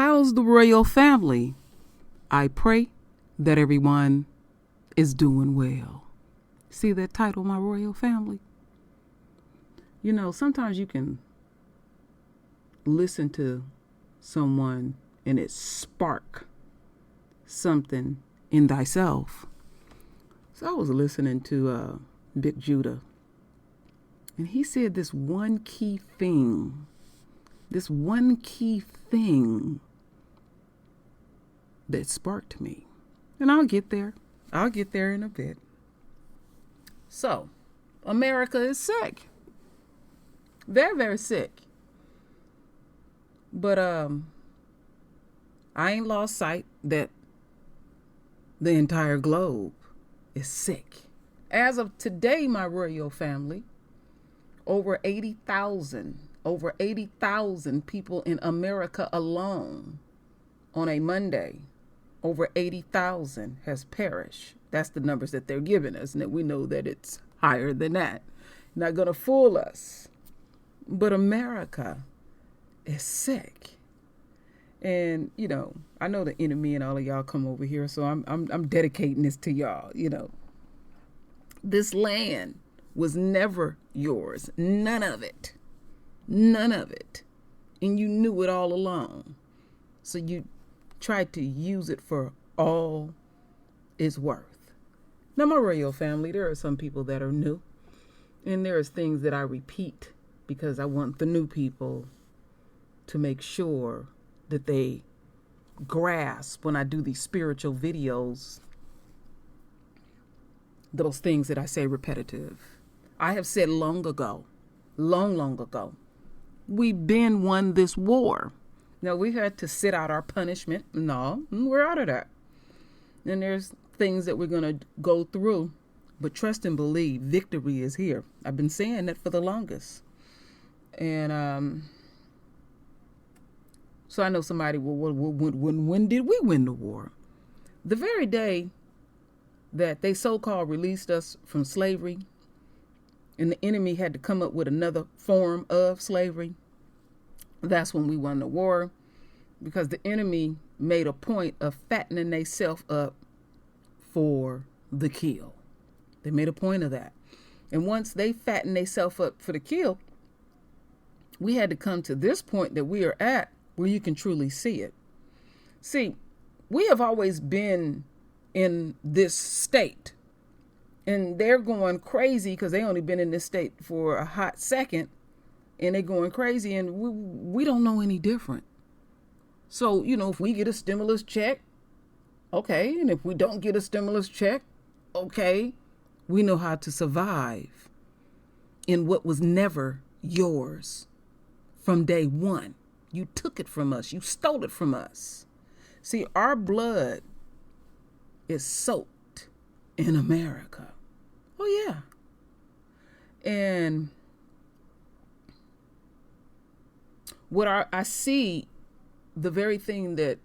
How's the royal family? I pray that everyone is doing well. See that title, My Royal Family? You know, sometimes you can listen to someone and it spark something in thyself. So I was listening to Big Judah, and he said this one key thing that sparked me. And I'll get there in a bit. So, America is sick. Very, very sick. But I ain't lost sight that the entire globe is sick. As of today, my royal family, over 80,000 people in America alone on a Monday, over 80,000 has perished. That's the numbers that they're giving us, and that we know that it's higher than that. Not going to fool us. But America is sick. And, you know, I know the enemy and all of y'all come over here, so I'm dedicating this to y'all, you know. This land was never yours. None of it. None of it. And you knew it all along. So you tried to use it for all it's worth. Now, my royal family, there are some people that are new. And there is things that I repeat because I want the new people to make sure that they grasp when I do these spiritual videos, those things that I say repetitive. I have said long ago, long ago, we've been won this war. Now, we had to sit out our punishment. No, we're out of that. And there's things that we're going to go through, but trust and believe, victory is here. I've been saying that for the longest. And so I know somebody, when did we win the war? The very day that they so-called released us from slavery, and the enemy had to come up with another form of slavery, that's when we won the war, because the enemy made a point of fattening themselves up for the kill. They made a point of that. And once they fattened themselves up for the kill, we had to come to this point that we are at where you can truly see it. See, we have always been in this state, and they're going crazy because they only been in this state for a hot second, and they're going crazy, and we don't know any different. So, you know, if we get a stimulus check, okay. And if we don't get a stimulus check, okay. We know how to survive in what was never yours from day one. You took it from us. You stole it from us. See, our blood is soaked in America. Oh, yeah. And what I see, the very thing that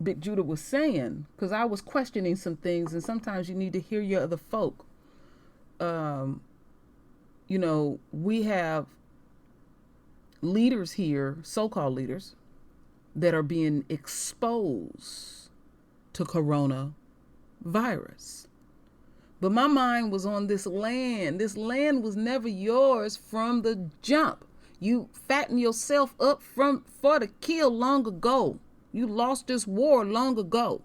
Big Judah was saying, because I was questioning some things, and sometimes you need to hear your other folk. You know, we have leaders here, so-called leaders, that are being exposed to coronavirus. But my mind was on this land. This land was never yours from the jump. You fatten yourself up for the kill long ago. You lost this war long ago.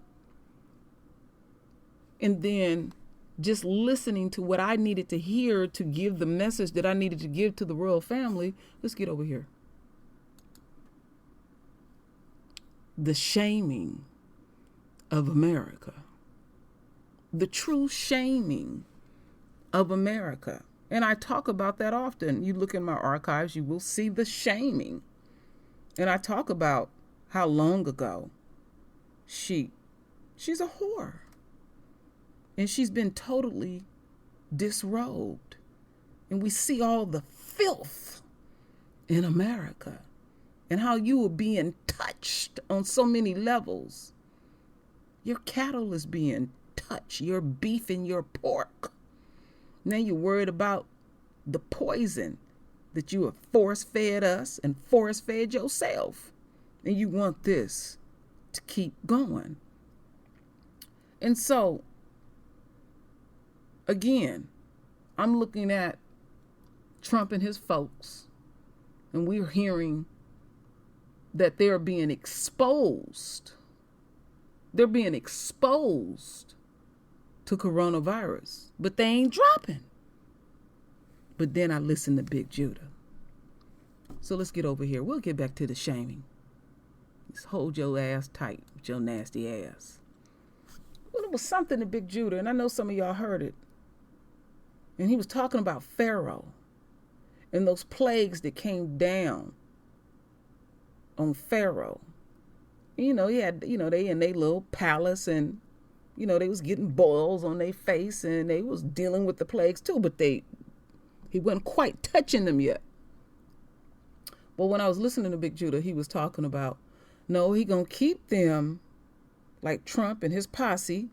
And then just listening to what I needed to hear to give the message that I needed to give to the royal family. Let's get over here. The shaming of America. The true shaming of America. And I talk about that often. You look in my archives, you will see the shaming. And I talk about how long ago she's a whore. And she's been totally disrobed. And we see all the filth in America. And how you are being touched on so many levels. Your cattle is being touched. Your beef and your pork. Now you're worried about the poison that you have force-fed us and force-fed yourself. And you want this to keep going. And so, again, I'm looking at Trump and his folks, and we're hearing that they're being exposed. They're being exposed to coronavirus, but they ain't dropping. But then I listen to Big Judah. So let's get over here. We'll get back to the shaming. Just hold your ass tight with your nasty ass. Well, it was something to Big Judah, and I know some of y'all heard it. And he was talking about Pharaoh and those plagues that came down on Pharaoh. You know, he had, they in their little palace, and, they was getting boils on their face, and they was dealing with the plagues too, but he wasn't quite touching them yet. But when I was listening to Big Judah, he was talking about, no, he gonna keep them, like Trump and his posse,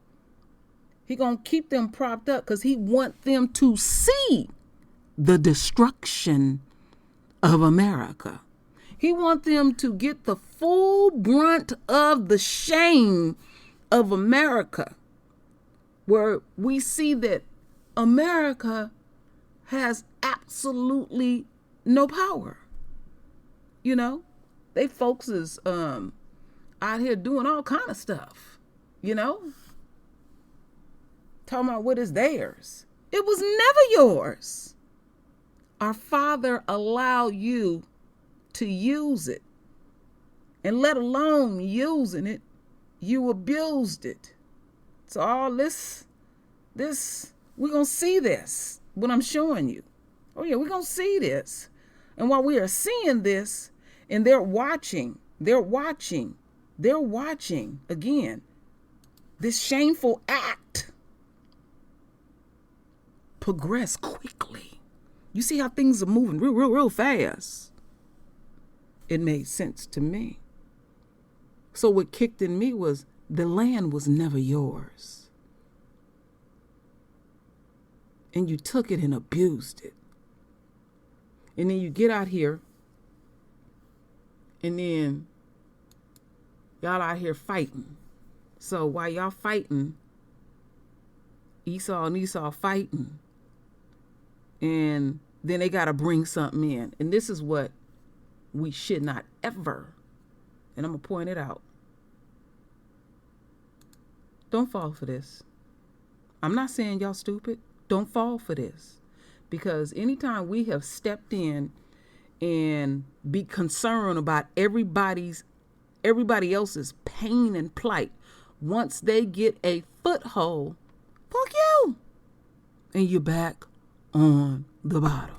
he gonna keep them propped up because he want them to see the destruction of America. He want them to get the full brunt of the shame of America, where we see that America has absolutely no power. They folks is out here doing all kind of stuff, talking about what is theirs. It was never yours. Our Father allowed you to use it, and let alone using it, you abused it. So all this we're gonna see this when I'm showing you. Oh yeah, we're gonna see this. And while we are seeing this, and they're watching again this shameful act progress quickly. You see how things are moving real fast. It made sense to me. So what kicked in me was the land was never yours. And you took it and abused it. And then you get out here, and then y'all out here fighting. So while y'all fighting, Esau and Esau fighting, and then they got to bring something in. And this is what we should not ever, and I'm going to point it out. Don't fall for this. I'm not saying y'all stupid. Don't fall for this. Because anytime we have stepped in and be concerned about everybody else's pain and plight, once they get a foothold, fuck you. And you're back on the bottom.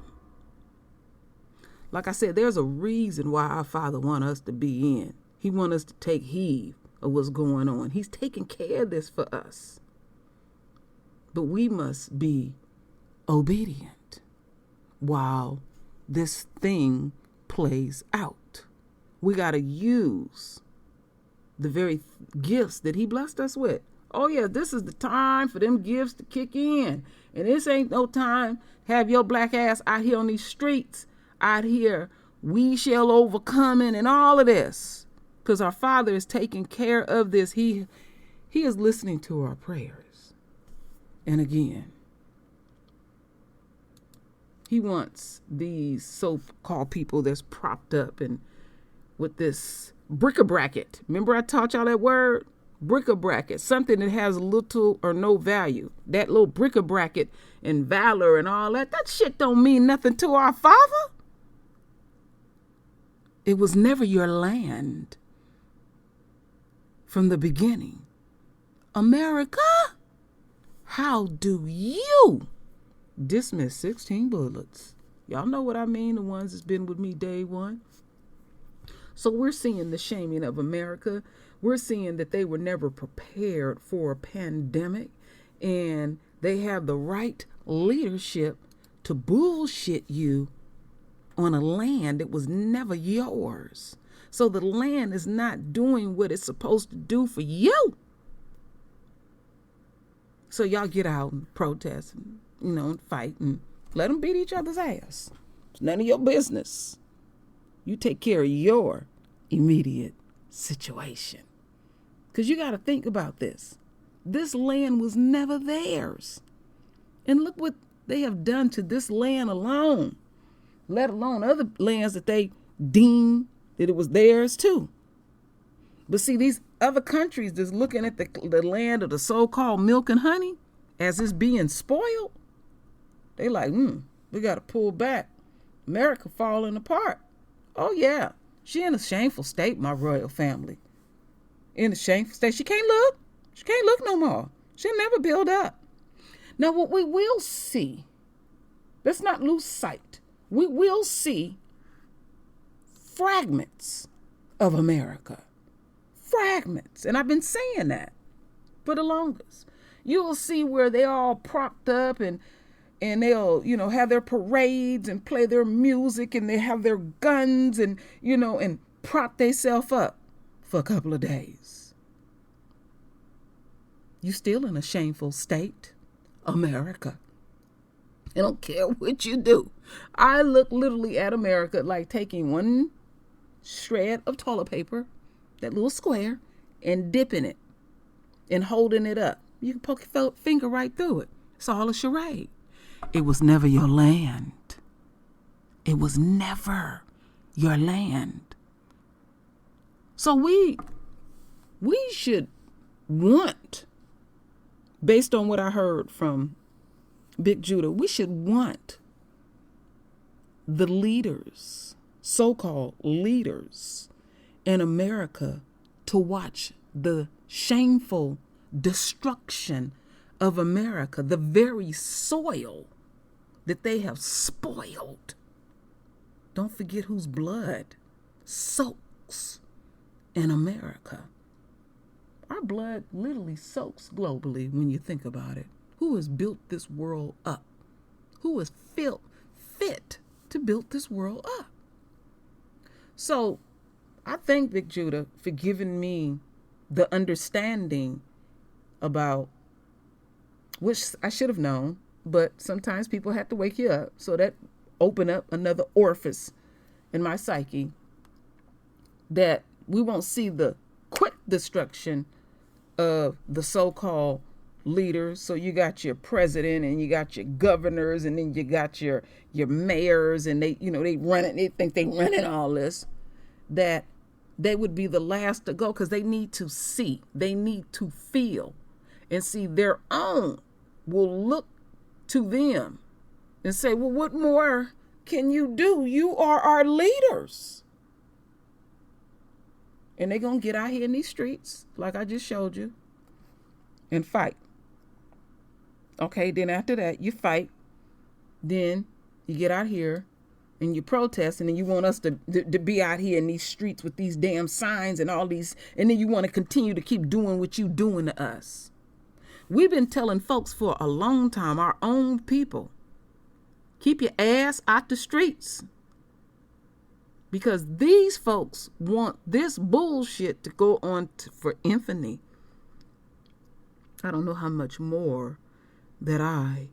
Like I said, there's a reason why our Father wants us to be in. He wants us to take heed of what's going on. He's taking care of this for us. But we must be obedient while this thing plays out. We got to use the very gifts that he blessed us with. Oh yeah, this is the time for them gifts to kick in. And this ain't no time have your black ass out here on these streets, out here, we shall overcome it and all of this. Because our Father is taking care of this. He is listening to our prayers. And again, he wants these so-called people that's propped up and with this bric-a-bracket. Remember I taught y'all that word? Bric-a-bracket. Something that has little or no value. That little bric-a-bracket and valor and all that. That shit don't mean nothing to our Father. It was never your land from the beginning. America, how do you dismiss 16 bullets? Y'all know what I mean, the ones that's been with me day one. So we're seeing the shaming of America. We're seeing that they were never prepared for a pandemic, and they have the right leadership to bullshit you on a land that was never yours. So the land is not doing what it's supposed to do for you. So y'all get out and protest and, and fight and let them beat each other's ass. none of your business. You take care of your immediate situation. Because you got to think about this. This land was never theirs. And look what they have done to this land alone, let alone other lands that they deemed that it was theirs too. But see, these other countries that's looking at the land of the so-called milk and honey as it's being spoiled, they like, we got to pull back. America falling apart. Oh, yeah. She in a shameful state, my royal family. In a shameful state. She can't look. She can't look no more. She'll never build up. Now, what we will see, let's not lose sight. We will see fragments of America. Fragments. And I've been saying that for the longest. You will see where they all propped up and they'll, have their parades and play their music and they have their guns and, and prop themselves up for a couple of days. You still in a shameful state, America. I don't care what you do. I look literally at America like taking one shred of toilet paper, that little square, and dipping it and holding it up. You can poke your finger right through it. It's all a charade. It was never your land. It was never your land. So we should want, based on what I heard from Big Judah, we should want the leaders, so-called leaders in America, to watch the shameful destruction of America, the very soil that they have spoiled. Don't forget whose blood soaks in America. Our blood literally soaks globally when you think about it. Who has built this world up? Who is fit to build this world up? So I thank Big Judah for giving me the understanding about, which I should have known, but sometimes people have to wake you up. So that opened up another orifice in my psyche, that we won't see the quick destruction of the so-called leaders. So you got your president and you got your governors and then you got your mayors, and they think they running all this, that they would be the last to go, because they need to see, they need to feel and see their own will look to them and say, well, what more can you do? You are our leaders. And they're going to get out here in these streets, like I just showed you, and fight. Okay, then after that, you fight. Then you get out here and you protest, and then you want us to be out here in these streets with these damn signs and all these, and then you want to continue to keep doing what you doing to us. We've been telling folks for a long time, our own people, keep your ass out the streets. Because these folks want this bullshit to go on for infamy. I don't know how much more that I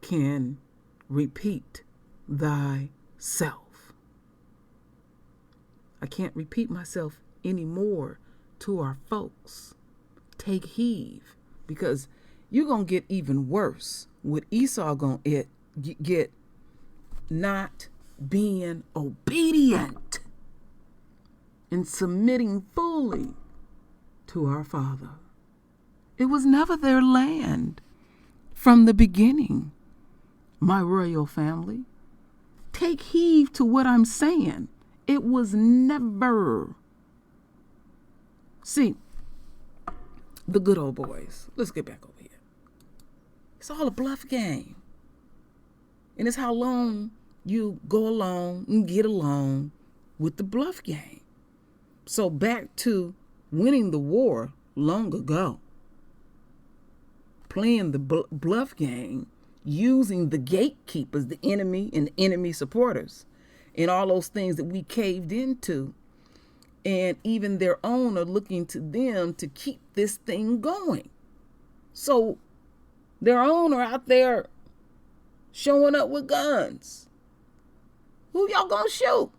can repeat thyself. I can't repeat myself anymore to our folks. Take heed, because you're going to get even worse with Esau going to get not being obedient and submitting fully to our Father. It was never their land from the beginning, my royal family. Take heed to what I'm saying. It was never. See, the good old boys. Let's get back over here. It's all a bluff game. And it's how long you go along and get along with the bluff game. So back to winning the war long ago. Playing the bluff game, using the gatekeepers, the enemy and the enemy supporters, and all those things that we caved into. And even their own are looking to them to keep this thing going. So their own are out there showing up with guns. Who y'all gonna shoot?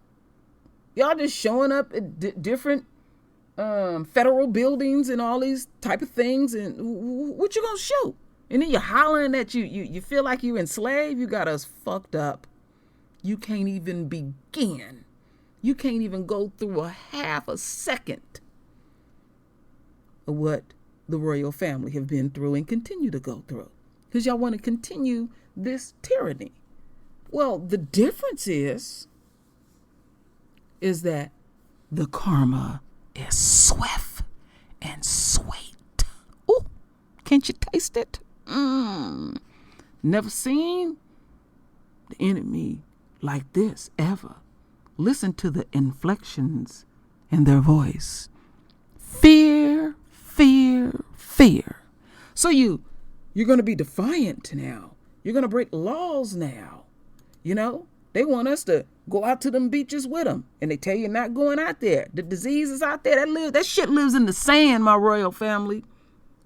Y'all just showing up at different federal buildings and all these type of things, and what you gonna shoot? And then you're hollering that you feel like you're enslaved. You got us fucked up. You can't even begin. You can't even go through a half a second of what the royal family have been through and continue to go through, because y'all want to continue this tyranny. Well, the difference is that the karma is swift and sweet. Ooh, can't you taste it? Never seen the enemy like this ever. Listen to the inflections in their voice. Fear, fear, fear. So you're going to be defiant now. You're going to break laws now. You know, they want us to go out to them beaches with them, and they tell you not going out there. The disease is out there. That shit lives in the sand, my royal family.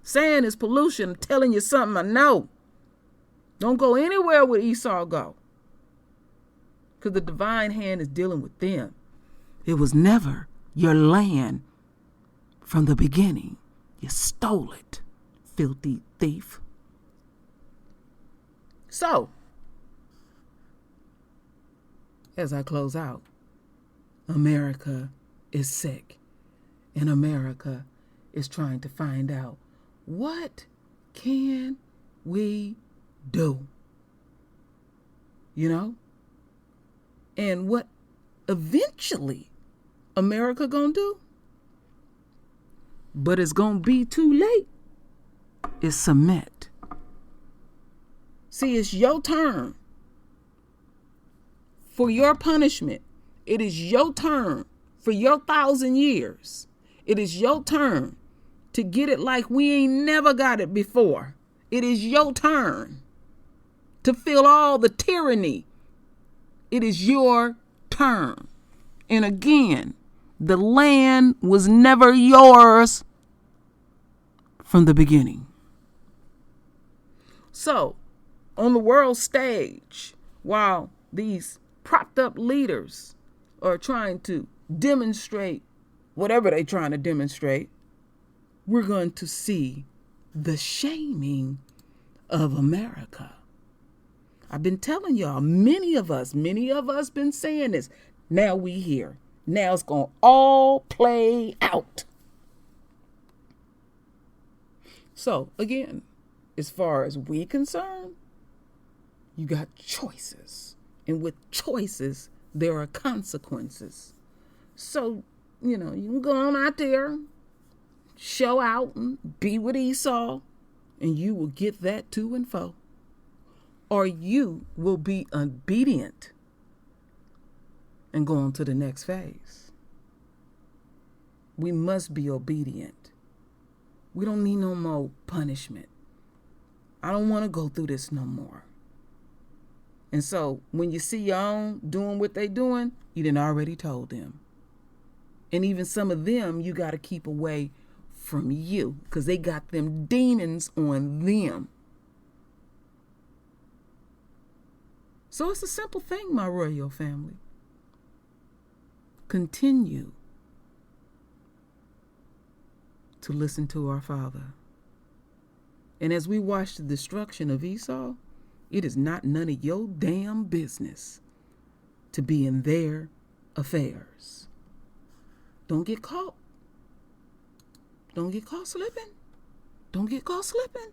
Sand is pollution. I'm telling you something I know. Don't go anywhere where Esau go, because the divine hand is dealing with them. It was never your land from the beginning. You stole it, filthy thief. So, as I close out, America is sick, and America is trying to find out, what can we do? You know? And what eventually America gonna do, but it's gonna be too late, is submit. See, it's your turn for your punishment. It is your turn for your 1,000 years. It is your turn to get it like we ain't never got it before. It is your turn to feel all the tyranny. It is your turn. And again, the land was never yours from the beginning. So, on the world stage, while these propped up leaders are trying to demonstrate whatever they're trying to demonstrate, we're going to see the shaming of America. I've been telling y'all, many of us been saying this. Now we here. Now it's going to all play out. So again, as far as we concerned, you got choices. And with choices, there are consequences. So, you can go on out there, show out and be with Esau, and you will get that to and fro. Or you will be obedient and go on to the next phase. We must be obedient. We don't need no more punishment. I don't want to go through this no more. And so when you see your own doing what they doing, you done already told them. And even some of them you got to keep away from you, because they got them demons on them. So it's a simple thing, my royal family. Continue to listen to our Father. And as we watch the destruction of Esau, it is not none of your damn business to be in their affairs. Don't get caught. Don't get caught slipping. Don't get caught slipping.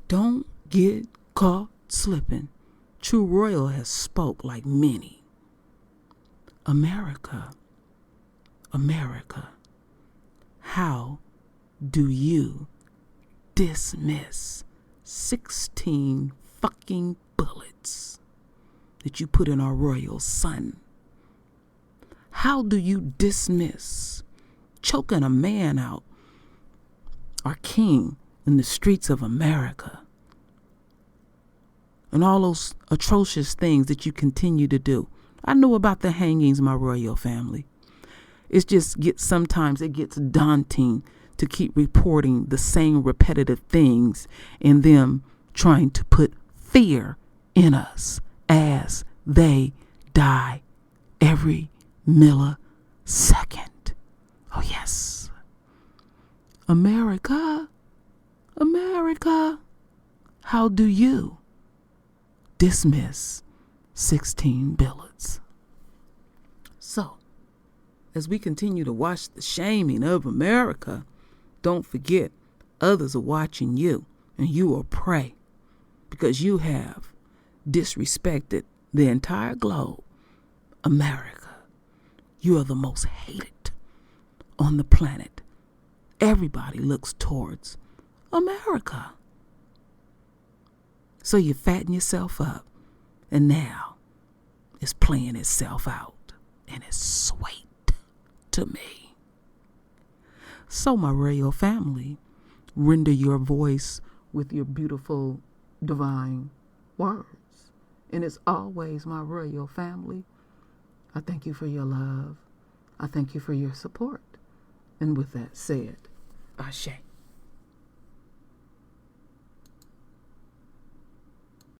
Don't get caught slipping. True Royal has spoke like many. America, America, how do you dismiss 16 fucking bullets that you put in our royal son? How do you dismiss choking a man out, our king, in the streets of America, and all those atrocious things that you continue to do? I know about the hangings, my royal family. Sometimes it gets daunting to keep reporting the same repetitive things and them trying to put fear in us as they die every millisecond. Oh, yes. America, America, how do you dismiss 16 billets? So, as we continue to watch the shaming of America, don't forget others are watching you, and you will pray because you have disrespected the entire globe. America, you are the most hated on the planet. Everybody looks towards America. So you fatten yourself up, and now it's playing itself out, and it's sweet to me. So my royal family, render your voice with your beautiful divine words. And it's always my royal family. I thank you for your love. I thank you for your support. And with that said, Ashe.